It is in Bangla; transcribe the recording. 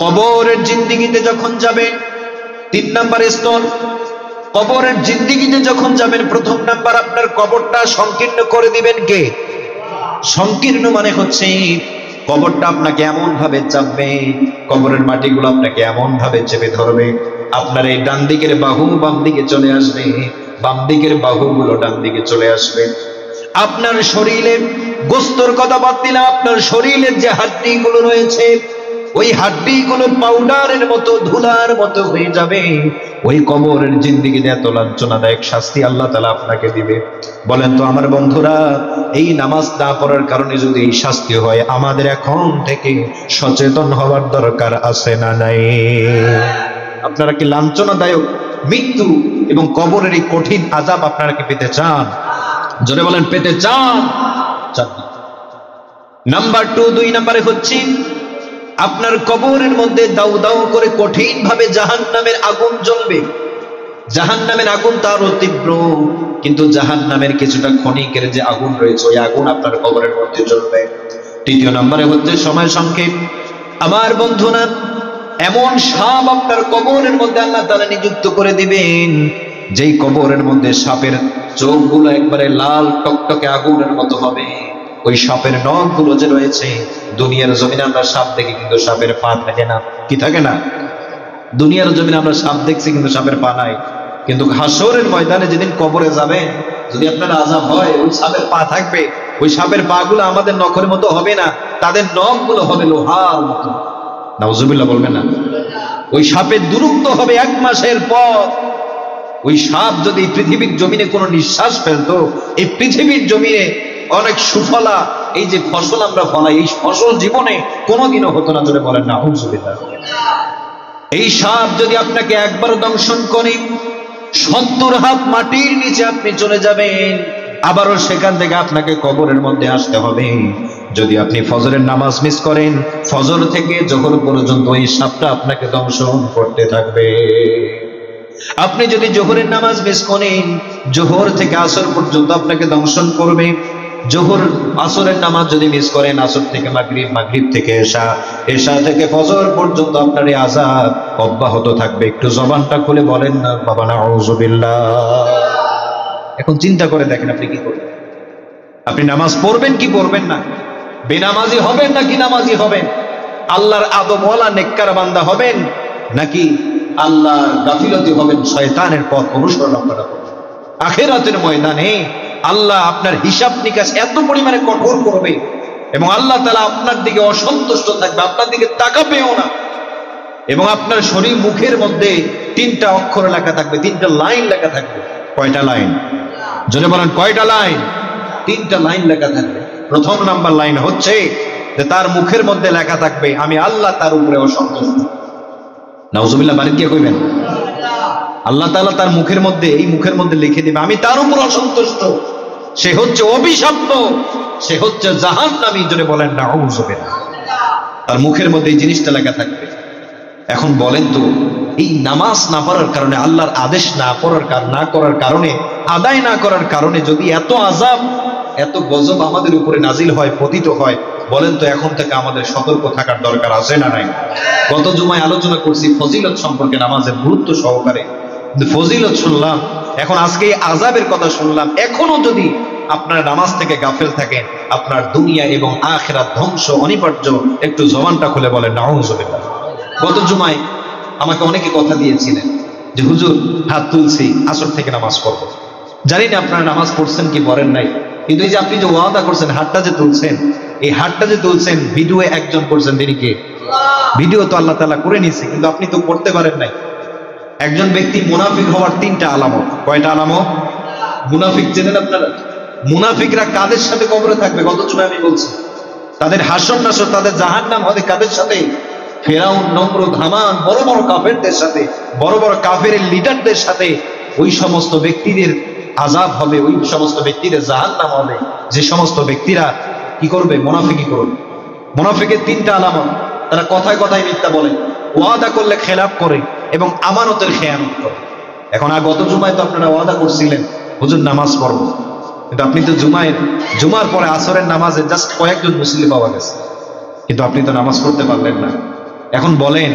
কবরের জিন্দেগিতে যখন যাবেন, 3 নাম্বার স্তর। কবরের জিন্দেগিতে যখন যাবেন, প্রথম নাম্বার আপনার কবরটা সংকীর্ণ করে দিবেন কে? সংকীর্ণ মানে হচ্ছে কবরটা আপনাকে এমন ভাবে চাপবে, কবরের মাটিগুলো আপনাকে এমন ভাবে চেপে ধরবে, আপনার এই ডান দিকের বাহু বাম দিকে চলে আসবে, বাম দিকের বাহুগুলো ডান দিকে চলে আসবে। আপনার শরীরে গোস্তর কথা বাদ দিলাম, আপনার শরীরের যে হাড্ডিগুলো রয়েছে, ওই হাড্ডিগুলো পাউডারের মতো, ধুলার মতো হয়ে যাবে। ওই কবরের জিন্দেগিতে এত লাঞ্ছনাদায়ক শাস্তি আল্লাহ তাআলা আপনাকে দিবে। বলেন তো আমার বন্ধুরা, এই নামাজ না পড়ার কারণে যদি এই শাস্তি হয়, আমাদের এখন থেকে সচেতন হওয়ার দরকার আছে না নাই? আপনারা কি লাঞ্ছনাদায়ক মৃত্যু এবং কবরের এই কঠিন আযাব আপনারা কি পেতে চান? জোরে বলেন, পেতে চান? নাম্বার 2, 2 নম্বরে হচ্ছে আপনার কবরের মধ্যে দাউ দাউ করে কঠিন ভাবে জাহান্নামের আগুন জ্বলবে। জাহান্নামের আগুন তারও তীব্র, কিন্তু জাহান্নামের কিছুটা ক্ষণিকের যে আগুন রয়েছে, ওই আগুন আপনার কবরের মধ্যে জ্বলবে। 3 নম্বরে হচ্ছে সময় সংক্ষেপ। আমার বন্ধুরা, এমন সাপ আপনার কবরের মধ্যে আল্লাহ তাআলা নিযুক্ত করে দিবেন, যেই কবরের মধ্যে সাপের চোখগুলো একবারে লাল টকটকে আগুনের মতো হবে। ওই সাপের নখগুলো যে রয়েছে, দুনিয়ার জমিনে আমরা সাপ দেখি কিন্তু সাপের পা থাকে না। কি থাকে না? দুনিয়ার জমিনে আমরা সাপ দেখছি কিন্তু সাপের পা নাই। কিন্তু হাসরের ময়দানে যেদিন কবরে যাবেন, যদি আপনার আযাব হয়, ওই সাপের পা থাকবে। ওই সাপের পা গুলো আমাদের নখের মতো হবে না, তাদের নখগুলো হবে লোহার মতো। নাউজুবিল্লাহ বলবেন না? ওই সাপের দূরত্ব হবে 1 মাসের পথ। ওই সাপ যদি পৃথিবীর জমিনে কোনো নিঃশ্বাস ফেলতো, এই পৃথিবীর জমিনে অনেক সুফলা, এই যে ফসল আমরা ফলাই, এই ফসল জীবনে কোনোদিনও হতো না। জোরে বলেন না আউযুবিল্লাহ। এই সাপ যদি আপনাকে একবার দংশন করে, 70 হাত মাটির নিচে আপনি চলে যাবেন, আবারও সেখান থেকে আপনাকে কবরের মধ্যে আসতে হবে। যদি আপনি ফজরের নামাজ মিস করেন, ফজর থেকে যোহর পর্যন্ত এই সাপটা আপনাকে দংশন করতে থাকবে। আপনি যদি যোহরের নামাজ মিস করেন, যোহর থেকে আসর পর্যন্ত আপনাকে দংশন করবে। যোহর আসরের নামাজ যদি মিস করেন, আসর থেকে মাগরিব, মাগরিব থেকে এশা, এশা থেকে ফজর পর্যন্ত আপনার এই আযাব অব্যাহত থাকবে। একটু জবানটা খুলে বলেন না বাবা নাউযুবিল্লাহ। এখন চিন্তা করে দেখেন আপনি কি করবেন। আপনি নামাজ পড়বেন কি পড়বেন না? বেনামাজি হবেন নাকি নামাজি হবেন? আল্লাহর আদমওয়ালা নেককার বান্দা হবেন নাকি আল্লাহর গাফিলতি হবেন, শয়তানের পথ অনুসরণ আপনারা করবেন? আখিরাতের ময়দানে আল্লাহ আপনার হিসাব নিকাশ এত পরিমাণে কঠোর করবে এবং আল্লাহ তাআলা আপনার দিকে অসন্তুষ্ট থাকবে, আপনার দিকে তাকাবেও না। এবং আপনার শরীর মুখের মধ্যে 3টা অক্ষর লেখা থাকবে, 3টা লাইন লেখা থাকবে। কয়টা লাইন? জোরে বলেন, কয়টা লাইন? 3টা লাইন লেখা থাকবে। প্রথম নাম্বার লাইন হচ্ছে যে তার মুখের মধ্যে লেখা থাকবে, আমি আল্লাহ তার উপরে অসন্তুষ্ট। নাউজুবিল্লাহ বাড়ি দিয়ে কইবেন। আল্লাহ তাআলা তার মুখের মধ্যে, এই মুখের মধ্যে লিখে দিবে, আমি তার উপর অসন্তুষ্ট, সে হচ্ছে অভিশপ্ত, সে হচ্ছে জাহান্নামী। জোরে বলেন নাউজুবিল্লাহ। তার মুখের মধ্যে এই জিনিসটা লেখা থাকবে। এখন বলেন তো, এই নামাজ না পড়ার কারণে, আল্লাহর আদেশ না করার কারণে, আদায় না করার কারণে যদি এত আযাব, এত গজব আমাদের উপরে নাজিল হয়, পতিত হয়, বলেন তো এখন থেকে আমাদের সতর্ক থাকার দরকার আছে না নাই? গত জুমায় আলোচনা করছি ফজিলত সম্পর্কে, নামাজের গুরুত্ব সহকারে, কিন্তু ফজিলত শুনলাম, এখন আজকে এই আযাবের কথা শুনলাম। এখনো যদি আপনারা নামাজ থেকে গাফেল থাকেন, আপনার দুনিয়া এবং আখিরাত ধ্বংস অনিবার্য। একটু জবানটা খুলে বলেন নাউযুবিল্লাহ। গত জুমায় আমাকে অনেকে কথা দিয়েছিলেন যে হুজুর, হাত তুলছি, আসর থেকে নামাজ পড়বো। জানি না আপনারা নামাজ পড়ছেন কি পড়েন নাই, কিন্তু এই যে আপনি যে ওয়াদা করছেন, হাতটা যে তুলছেন, এই হাতটা যে তুলছেন, ভিডিও একজন করছেন, তিনি কে? ভিডিও তো আল্লাহ তাআলা করে নিয়েছে, কিন্তু আপনি তো করতে পারেন নাই। একজন ব্যক্তি মুনাফিক হওয়ার 3টা আলামত। কয়টা আলামত? মুনাফিক চেনেন আপনারা? মুনাফিকরা কাদের সাথে কবরে থাকবে? গত জুমায় আমি বলছি, তাদের হাসর নাসর, তাদের জাহান্নাম হবে কাদের সাথে? ফেরাউন, নমরুদ, হামান, বড় বড় কাফেরদের সাথে, বড় বড় কাফেরের লিডারদের সাথে। ওই সমস্ত ব্যক্তিদের আযাব হবে, ওই সমস্ত ব্যক্তিদের জাহান্নাম হবে, যে সমস্ত ব্যক্তিরা কি করবে? মুনাফিকি করবে। মুনাফিকের 3টা আলামত, তারা কথায় কথায় মিথ্যা বলে, ওয়াদা করলে খেলাফ করে এবং আমানতের খেয়ানত করে। এখন গত জুমায় তো আপনারা ওয়াদা করছিলেন হুজুর নামাজ পড়বো, কিন্তু আপনি তো জুমার পরে আসরের নামাজে জাস্ট কয়েকজন মুসল্লি পাওয়া গেছে, কিন্তু আপনি তো নামাজ পড়তে পারলেন না। এখন বলেন